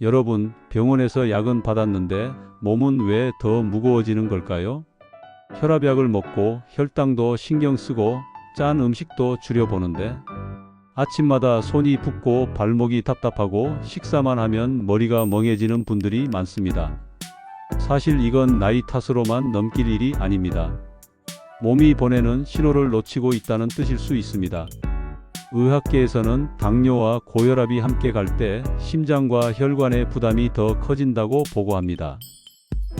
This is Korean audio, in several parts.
여러분, 병원에서 약은 받았는데 몸은 왜 더 무거워지는 걸까요? 혈압약을 먹고 혈당도 신경 쓰고 짠 음식도 줄여보는데 아침마다 손이 붓고 발목이 답답하고 식사만 하면 머리가 멍해지는 분들이 많습니다. 사실 이건 나이 탓으로만 넘길 일이 아닙니다. 몸이 보내는 신호를 놓치고 있다는 뜻일 수 있습니다. 의학계에서는 당뇨와 고혈압이 함께 갈 때 심장과 혈관의 부담이 더 커진다고 보고합니다.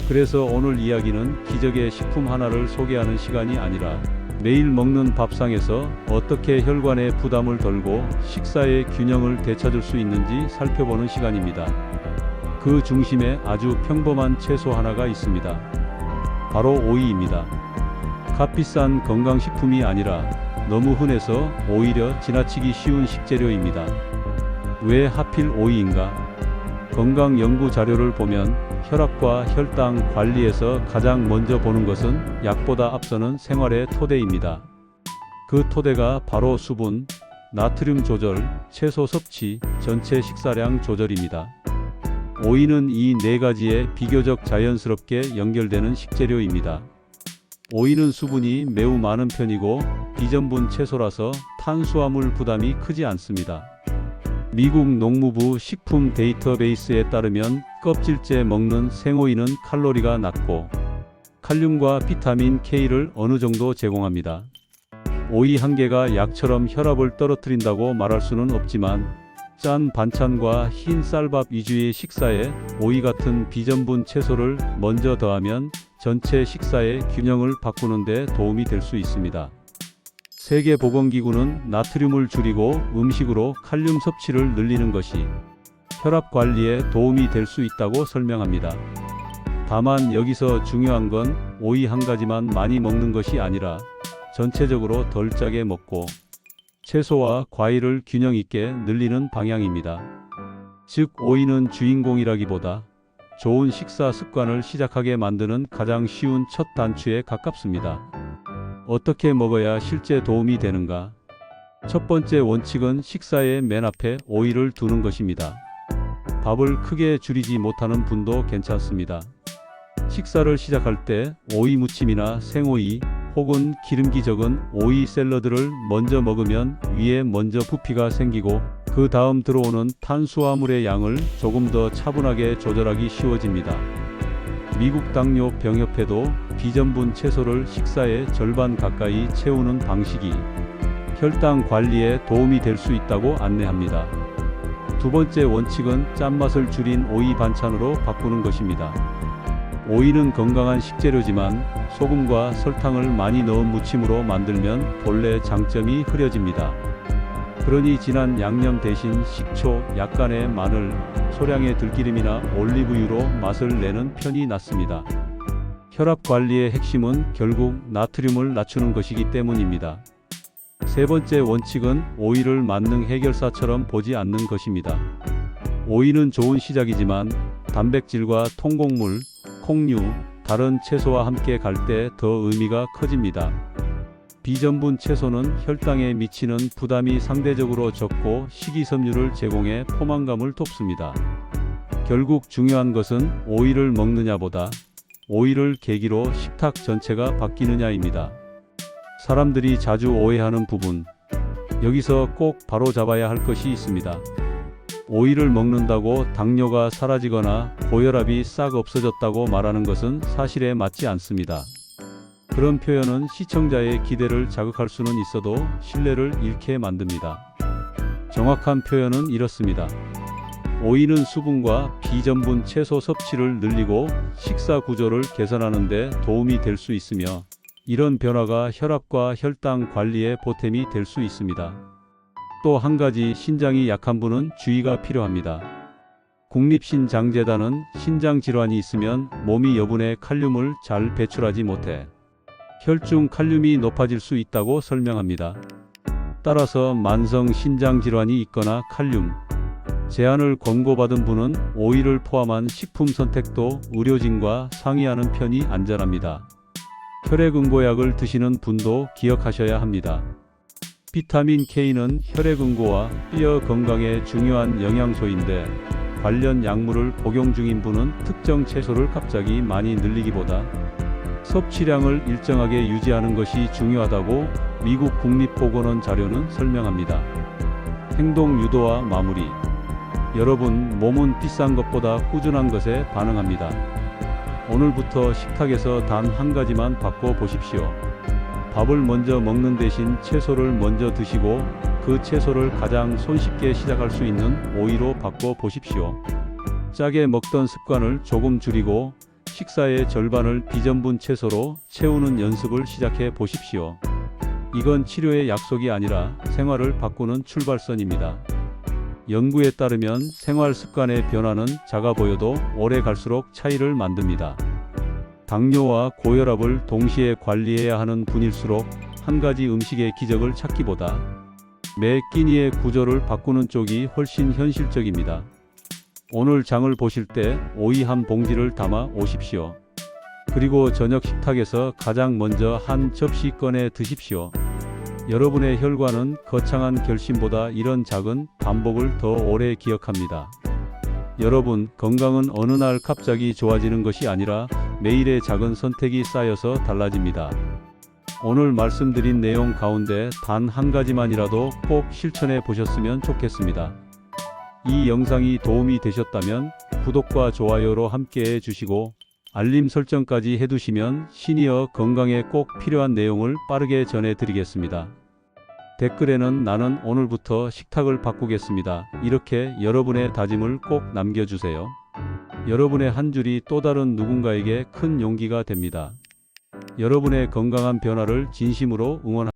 그래서 오늘 이야기는 기적의 식품 하나를 소개하는 시간이 아니라 매일 먹는 밥상에서 어떻게 혈관의 부담을 덜고 식사의 균형을 되찾을 수 있는지 살펴보는 시간입니다. 그 중심에 아주 평범한 채소 하나가 있습니다. 바로 오이입니다. 값비싼 건강식품이 아니라 너무 흔해서 오히려 지나치기 쉬운 식재료입니다. 왜 하필 오이인가? 건강 연구 자료를 보면 혈압과 혈당 관리에서 가장 먼저 보는 것은 약보다 앞서는 생활의 토대입니다. 그 토대가 바로 수분, 나트륨 조절, 채소 섭취, 전체 식사량 조절입니다. 오이는 이 네 가지에 비교적 자연스럽게 연결되는 식재료입니다. 오이는 수분이 매우 많은 편이고 비전분 채소라서 탄수화물 부담이 크지 않습니다. 미국 농무부 식품 데이터베이스에 따르면 껍질째 먹는 생오이는 칼로리가 낮고 칼륨과 비타민 K를 어느 정도 제공합니다. 오이 한 개가 약처럼 혈압을 떨어뜨린다고 말할 수는 없지만 짠 반찬과 흰 쌀밥 위주의 식사에 오이 같은 비전분 채소를 먼저 더하면 전체 식사의 균형을 바꾸는 데 도움이 될 수 있습니다. 세계보건기구는 나트륨을 줄이고 음식으로 칼륨 섭취를 늘리는 것이 혈압 관리에 도움이 될 수 있다고 설명합니다. 다만 여기서 중요한 건 오이 한 가지만 많이 먹는 것이 아니라 전체적으로 덜 짜게 먹고 채소와 과일을 균형 있게 늘리는 방향입니다. 즉 오이는 주인공이라기보다 좋은 식사 습관을 시작하게 만드는 가장 쉬운 첫 단추에 가깝습니다. 어떻게 먹어야 실제 도움이 되는가? 첫 번째 원칙은 식사의 맨 앞에 오이를 두는 것입니다. 밥을 크게 줄이지 못하는 분도 괜찮습니다. 식사를 시작할 때 오이 무침이나 생오이 혹은 기름기 적은 오이 샐러드를 먼저 먹으면 위에 먼저 부피가 생기고 그 다음 들어오는 탄수화물의 양을 조금 더 차분하게 조절하기 쉬워집니다. 미국 당뇨병협회도 비전분 채소를 식사의 절반 가까이 채우는 방식이 혈당 관리에 도움이 될 수 있다고 안내합니다. 두 번째 원칙은 짠맛을 줄인 오이 반찬으로 바꾸는 것입니다. 오이는 건강한 식재료지만 소금과 설탕을 많이 넣은 무침으로 만들면 본래 장점이 흐려집니다. 그러니 진한 양념 대신 식초, 약간의 마늘, 소량의 들기름이나 올리브유로 맛을 내는 편이 낫습니다. 혈압 관리의 핵심은 결국 나트륨을 낮추는 것이기 때문입니다. 세 번째 원칙은 오이를 만능 해결사처럼 보지 않는 것입니다. 오이는 좋은 시작이지만 단백질과 통곡물, 콩류, 다른 채소와 함께 갈 때 더 의미가 커집니다. 비전분 채소는 혈당에 미치는 부담이 상대적으로 적고 식이섬유를 제공해 포만감을 돕습니다. 결국 중요한 것은 오이를 먹느냐보다 오이를 계기로 식탁 전체가 바뀌느냐입니다. 사람들이 자주 오해하는 부분, 여기서 꼭 바로잡아야 할 것이 있습니다. 오이를 먹는다고 당뇨가 사라지거나 고혈압이 싹 없어졌다고 말하는 것은 사실에 맞지 않습니다. 그런 표현은 시청자의 기대를 자극할 수는 있어도 신뢰를 잃게 만듭니다. 정확한 표현은 이렇습니다. 오이는 수분과 비전분 채소 섭취를 늘리고 식사 구조를 개선하는 데 도움이 될 수 있으며 이런 변화가 혈압과 혈당 관리에 보탬이 될 수 있습니다. 또 한 가지 신장이 약한 분은 주의가 필요합니다. 국립신장재단은 신장 질환이 있으면 몸이 여분의 칼륨을 잘 배출하지 못해 혈중 칼륨이 높아질 수 있다고 설명합니다. 따라서 만성 신장 질환이 있거나 칼륨 제한을 권고받은 분은 오이를 포함한 식품 선택도 의료진과 상의하는 편이 안전합니다. 혈액응고약을 드시는 분도 기억하셔야 합니다. 비타민 K는 혈액응고와 뼈 건강에 중요한 영양소인데 관련 약물을 복용 중인 분은 특정 채소를 갑자기 많이 늘리기보다 섭취량을 일정하게 유지하는 것이 중요하다고 미국 국립보건원 자료는 설명합니다. 행동 유도와 마무리. 여러분, 몸은 비싼 것보다 꾸준한 것에 반응합니다. 오늘부터 식탁에서 단 한 가지만 바꿔 보십시오. 밥을 먼저 먹는 대신 채소를 먼저 드시고 그 채소를 가장 손쉽게 시작할 수 있는 오이로 바꿔 보십시오. 짜게 먹던 습관을 조금 줄이고 식사의 절반을 비전분 채소로 채우는 연습을 시작해 보십시오. 이건 치료의 약속이 아니라 생활을 바꾸는 출발선입니다. 연구에 따르면 생활 습관의 변화는 작아 보여도 오래 갈수록 차이를 만듭니다. 당뇨와 고혈압을 동시에 관리해야 하는 분일수록 한 가지 음식의 기적을 찾기보다 매 끼니의 구조를 바꾸는 쪽이 훨씬 현실적입니다. 오늘 장을 보실 때 오이 한 봉지를 담아 오십시오. 그리고 저녁 식탁에서 가장 먼저 한 접시 꺼내 드십시오. 여러분의 혈관은 거창한 결심보다 이런 작은 반복을 더 오래 기억합니다. 여러분, 건강은 어느 날 갑자기 좋아지는 것이 아니라 매일의 작은 선택이 쌓여서 달라집니다. 오늘 말씀드린 내용 가운데 단 한 가지만이라도 꼭 실천해 보셨으면 좋겠습니다. 이 영상이 도움이 되셨다면 구독과 좋아요로 함께 해주시고 알림 설정까지 해두시면 시니어 건강에 꼭 필요한 내용을 빠르게 전해드리겠습니다. 댓글에는 나는 오늘부터 식탁을 바꾸겠습니다. 이렇게 여러분의 다짐을 꼭 남겨주세요. 여러분의 한 줄이 또 다른 누군가에게 큰 용기가 됩니다. 여러분의 건강한 변화를 진심으로 응원합니다.